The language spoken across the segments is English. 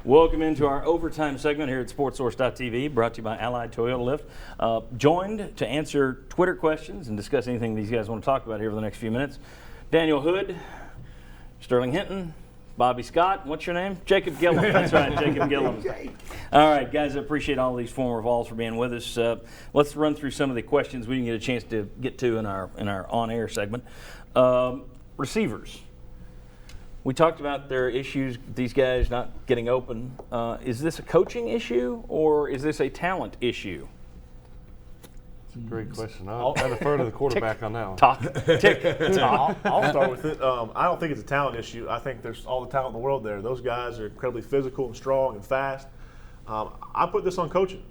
Welcome into our overtime segment here at SportsSource.tv, brought to you by Allied Toyota Lift. Joined to answer Twitter questions and discuss anything these guys want to talk about here for the next few minutes. Daniel Hood, Sterling Hinton, Bobby Scott. What's your name? Jacob Gillum. That's right, Jacob Gillum. All right, guys, I appreciate all these former Vols for being with us. Let's run through some of the questions we didn't get a chance to get to in our on-air segment. Receivers. We talked about their issues, these guys not getting open. Is this a coaching issue or is this a talent issue? It's a great question. I'll defer to the quarterback on that one. I'll start with it. I don't think it's a talent issue. I think there's all the talent in the world there. Those guys are incredibly physical and strong and fast. I put this on coaching.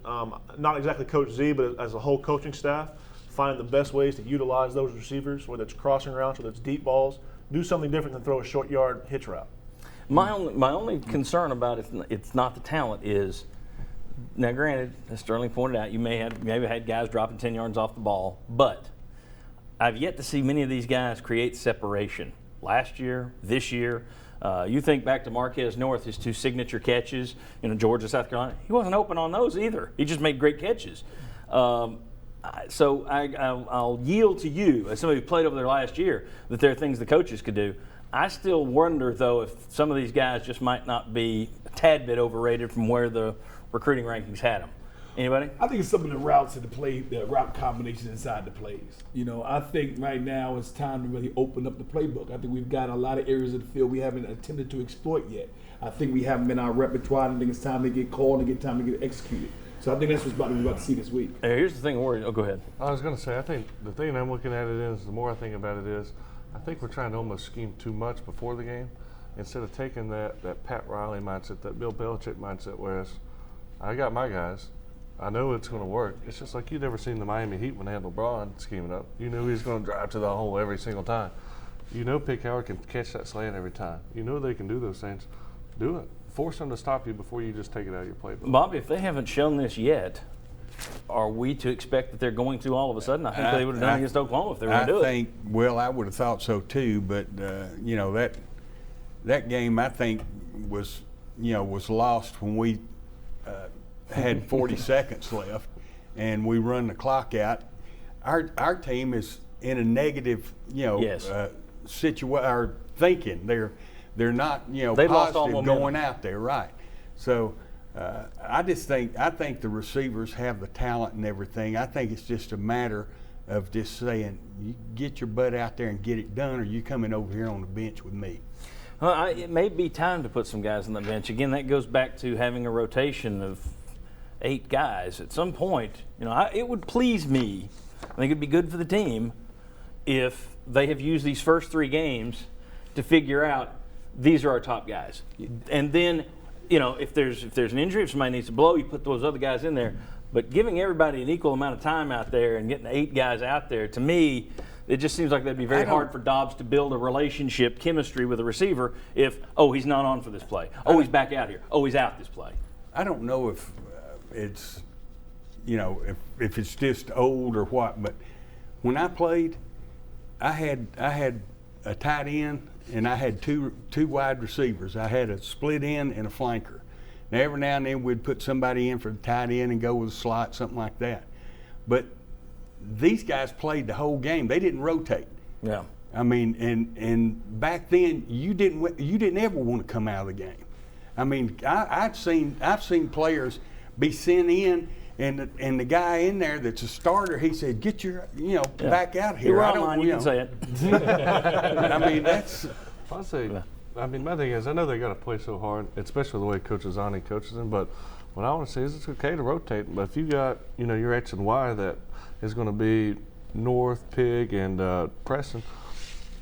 Not exactly Coach Z, but as a whole coaching staff, find the best ways to utilize those receivers, whether it's crossing routes, whether it's deep balls. Do something different than throw a short yard hitch route. My only concern about it's not the talent is, now granted, as Sterling pointed out, you may have had guys dropping 10 yards off the ball, but I've yet to see many of these guys create separation. Last year, this year, you think back to Marquez North, his two signature catches, Georgia, South Carolina, he wasn't open on those either. He just made great catches. So I'll yield to you, as somebody who played over there last year, that there are things the coaches could do. I still wonder, though, if some of these guys just might not be a tad bit overrated from where the recruiting rankings had them. Anybody? I think it's some of the routes in the play, the route combinations inside the plays. I think right now it's time to really open up the playbook. I think we've got a lot of areas of the field we haven't attempted to exploit yet. I think we haven't been our repertoire. I think it's time to get called and time to get executed. So I think that's what we're about to see this week. Here's the thing, go ahead. I was going to say, I think the thing I'm looking at it is, the more I think about it is, I think we're trying to almost scheme too much before the game instead of taking that Pat Riley mindset, that Bill Belichick mindset, whereas I got my guys. I know it's going to work. It's just like you've never seen the Miami Heat when they had LeBron scheming up. You knew he's going to drive to the hole every single time. Pick Howard can catch that slant every time. They can do those things. Do it. Force them to stop you before you just take it out of your playbook. Bobby, if they haven't shown this yet, are we to expect that they're going to all of a sudden? I think they would have done it against Oklahoma if they were going to do it. I would have thought so too, but that game I think was lost when we had 40 seconds left and we run the clock out. Our team is in a negative, situation or thinking. They're not, positive going out there, right? So I think the receivers have the talent and everything. I think it's just a matter of just saying, you get your butt out there and get it done, or you coming over here on the bench with me. Well, it may be time to put some guys on the bench. Again, that goes back to having a rotation of 8 guys. At some point, it would please me, I think it'd be good for the team if they have used these first 3 games to figure out these are our top guys. And then, if there's an injury, if somebody needs to blow, you put those other guys in there. But giving everybody an equal amount of time out there and getting 8 guys out there, to me, it just seems like that'd be very hard for Dobbs to build a relationship, chemistry with a receiver if, he's not on for this play. He's back out here. He's out this play. I don't know if it's, if it's just old or what, but when I played, I had a tight end and I had two wide receivers. I had a split end and a flanker. Now, every now and then we'd put somebody in for the tight end and go with a slot, something like that. But these guys played the whole game. They didn't rotate. Yeah. I mean, and back then you didn't ever want to come out of the game. I mean, I've seen players be sent in, and the guy in there that's a starter, he said, "Get your back out here." You're online. You can say it. I mean, that's. My thing is, I know they got to play so hard, especially the way Coach Azzani coaches them. But what I want to say is, it's okay to rotate. But if you got your X and Y that is going to be North, Pig, and Preston.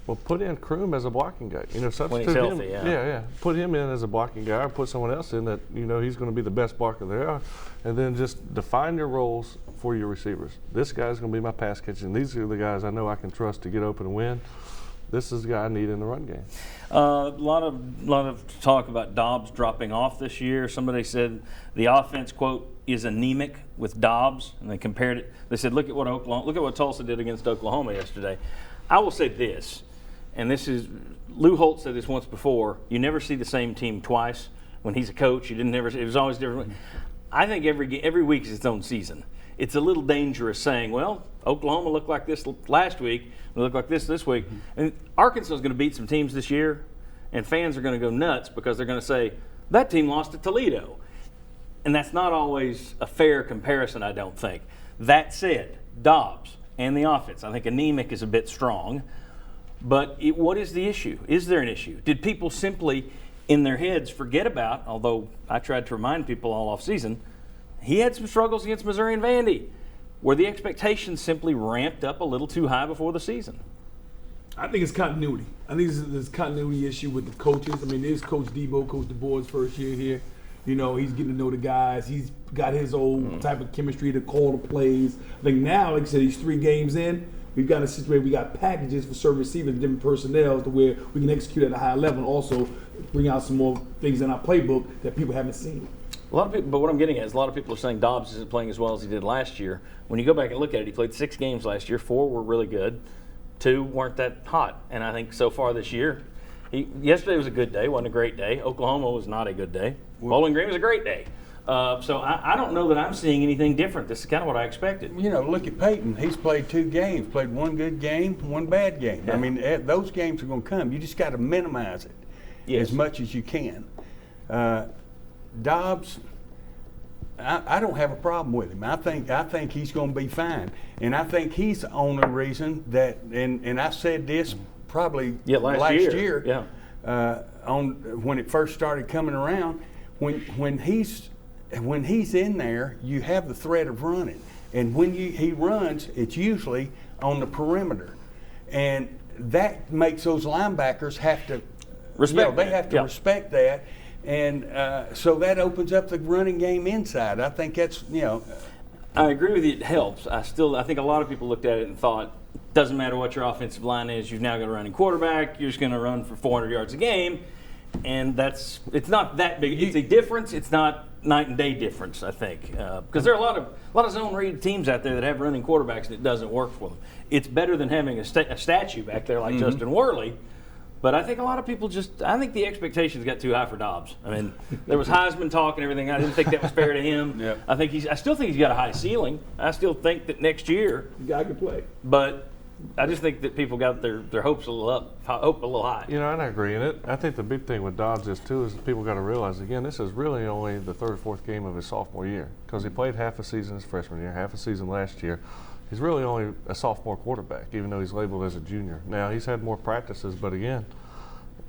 Well, put in Kroom as a blocking guy. Substitute when he's healthy, him. Yeah. Put him in as a blocking guy, or put someone else in that he's going to be the best blocker there, and then just define your roles for your receivers. This guy's going to be my pass catching. These are the guys I know I can trust to get open and win. This is the guy I need in the run game. A lot of talk about Dobbs dropping off this year. Somebody said the offense, quote, is anemic with Dobbs, and they compared it. They said, look at what Tulsa did against Oklahoma yesterday. I will say this. And this is, Lou Holtz said this once before, you never see the same team twice. when he's a coach. It was always different. I think every week is its own season. It's a little dangerous saying, well, Oklahoma looked like this last week, they look like this week. And Arkansas is going to beat some teams this year, and fans are going to go nuts because they're going to say, that team lost to Toledo. And that's not always a fair comparison, I don't think. That said, Dobbs and the offense, I think anemic is a bit strong. But what is the issue? Is there an issue? Did people simply, in their heads, forget about, although I tried to remind people all off season, he had some struggles against Missouri and Vandy. Were the expectations simply ramped up a little too high before the season? I think it's continuity. I think there's a continuity issue with the coaches. I mean, there's Coach Debo, Coach DeBoer's first year here. You know, he's getting to know the guys. He's got his old type of chemistry to call the plays. I think now, like I said, he's 3 games in. We've got a situation, we got packages for certain receivers, different personnel to where we can execute at a high level and also bring out some more things in our playbook that people haven't seen. A lot of people, but what I'm getting at is a lot of people are saying Dobbs isn't playing as well as he did last year. When you go back and look at it, he played 6 games last year. 4 were really good. 2 weren't that hot. And I think so far this year, yesterday was a good day, wasn't a great day. Oklahoma was not a good day. Bowling Green was a great day. So I don't know that I'm seeing anything different. This is kind of what I expected. You know, look at Peyton. He's played 2 games, played 1 good game, 1 bad game. Yeah. I mean, those games are going to come. You just got to minimize it as much as you can. Dobbs, I don't have a problem with him. I think he's going to be fine, and I think he's the only reason that. And I said this probably last year. Yeah. On when it first started coming around, when he's in there, you have the threat of running, and when he runs, it's usually on the perimeter, and that makes those linebackers have to respect. They have to respect that, and so that opens up the running game inside. I think that's I agree with you. It helps. I think a lot of people looked at it and thought, doesn't matter what your offensive line is, you've now got a running quarterback. You're just going to run for 400 yards a game, and it's not that big. It's a difference. It's not night and day difference, I think, because there are a lot of zone read teams out there that have running quarterbacks and it doesn't work for them. It's better than having a statue back there like Justin Worley. But I think a lot of people I think the expectations got too high for Dobbs. I mean, there was Heisman talk and everything. I didn't think that was fair to him. Yep. I still think he's got a high ceiling. I still think that next year, The guy can play. but I just think that people got their hopes a little high. You know, and I agree in it. I think the big thing with Dobbs is people got to realize, again, this is really only the 3rd or 4th game of his sophomore year, because he played half a season his freshman year, half a season last year. He's really only a sophomore quarterback, even though he's labeled as a junior. Now, he's had more practices, but again,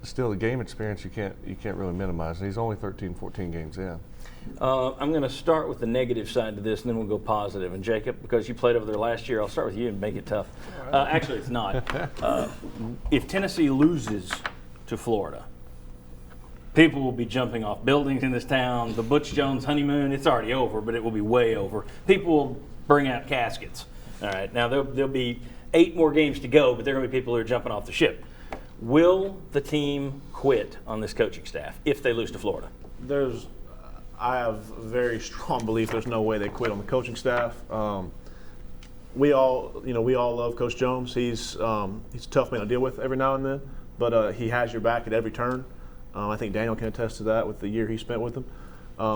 still the game experience you can't really minimize. And he's only 13, 14 games in. I'm going to start with the negative side to this, and then we'll go positive. And Jacob, because you played over there last year, I'll start with you and make it tough. Actually, it's not. If Tennessee loses to Florida, people will be jumping off buildings in this town. The Butch Jones honeymoon, it's already over, but it will be way over. People will bring out caskets. All right, now there'll be 8 more games to go, but there are going to be people who are jumping off the ship. Will the team quit on this coaching staff if they lose to Florida? I have a very strong belief there's no way they quit on the coaching staff. We all love Coach Jones. He's a tough man to deal with every now and then, but he has your back at every turn. I think Daniel can attest to that with the year he spent with him.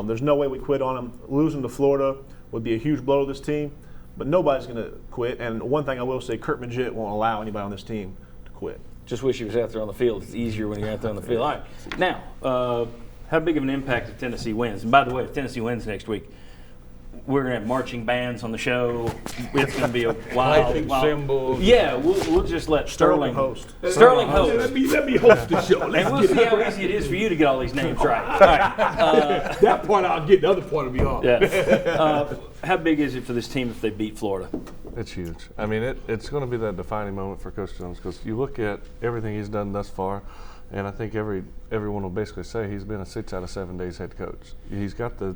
There's no way we quit on him. Losing to Florida would be a huge blow to this team, but nobody's going to quit. And one thing I will say, Kurt Magid won't allow anybody on this team to quit. Just wish he was out there on the field. It's easier when you're out there on the field. All right. Now, how big of an impact if Tennessee wins? And by the way, if Tennessee wins next week, we're going to have marching bands on the show. It's going to be a wild. Symbols. Yeah, we'll just let Sterling host. Sterling host. Let me host the show. And Let's we'll get see it. how easy it is for you to get all these names right. All right. That part I'll get. The other part will be hard. Yeah. How big is it for this team if they beat Florida? It's huge. I mean, it's going to be that defining moment for Coach Jones, because you look at everything he's done thus far, and I think everyone will basically say he's been a 6 out of 7 days head coach. He's got the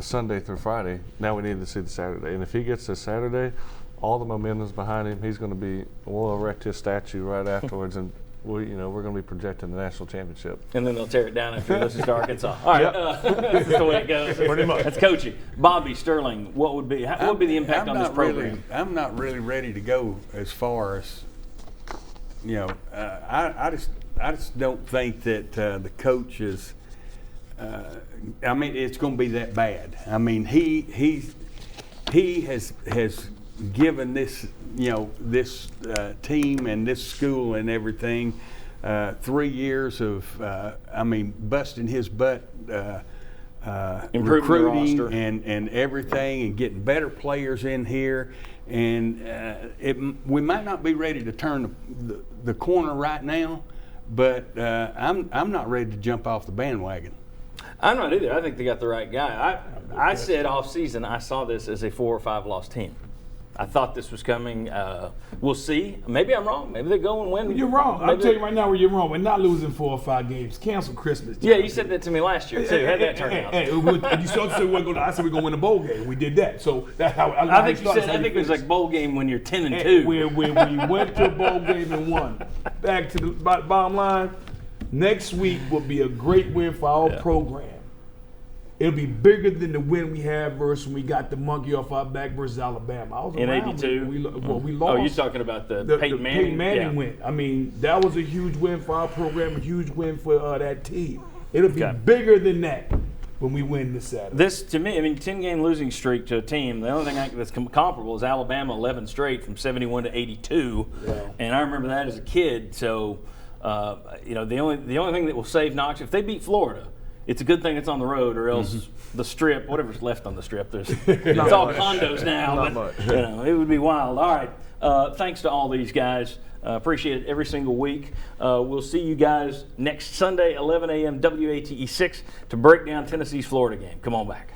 Sunday through Friday. Now we need to see the Saturday, and if he gets this Saturday, all the momentum's behind him. He's going to be. We'll erect his statue right afterwards, and we're going to be projecting the national championship. And then they'll tear it down after he loses to Arkansas. All right, this is the way it goes. Pretty much. That's coaching. Bobby Sterling, what would be the impact on this program? I'm not really ready to go as far as I just don't think that the coach is I mean, it's going to be that bad. I mean, he has given this, this team and this school and everything 3 years of, busting his butt, Improving the recruiting roster. and everything, and getting better players in here. And we might not be ready to turn the corner right now, but I'm not ready to jump off the bandwagon. I'm not either. I think they got the right guy. I said off season I saw this as a 4 or 5 loss team. I thought this was coming. We'll see. Maybe I'm wrong. Maybe they go and win. You're wrong. I'll Maybe tell you right now where you're wrong. We're not losing 4 or 5 games. Cancel Christmas. Yeah, you said that to me last year too. How'd that turn out? You said we weren't going. I said we're going to win a bowl game. We did that. So that's how I think you said. I think it was like bowl game when you're 10-2. Where we went to a bowl game and won. Back to the bottom line. Next week will be a great win for our program. It'll be bigger than the win we had versus when we got the monkey off our back versus Alabama. I was In around 82? when we lost. Oh, you're talking about the Peyton Manning? Peyton Manning Yeah. win. I mean, that was a huge win for our program, a huge win for that team. It'll be Okay. bigger than that when we win this Saturday. This, to me, 10-game losing streak to a team. The only thing that's comparable is Alabama 11 straight from 71 to 82, and I remember that as a kid. So, the only thing that will save Knox if they beat Florida, it's a good thing it's on the road, or else the Strip, whatever's left on the Strip, it's all condos now. Not but, much. it would be wild. All right, thanks to all these guys. Appreciate it every single week. We'll see you guys next Sunday, 11 a.m. WATE 6 to break down Tennessee's Florida game. Come on back.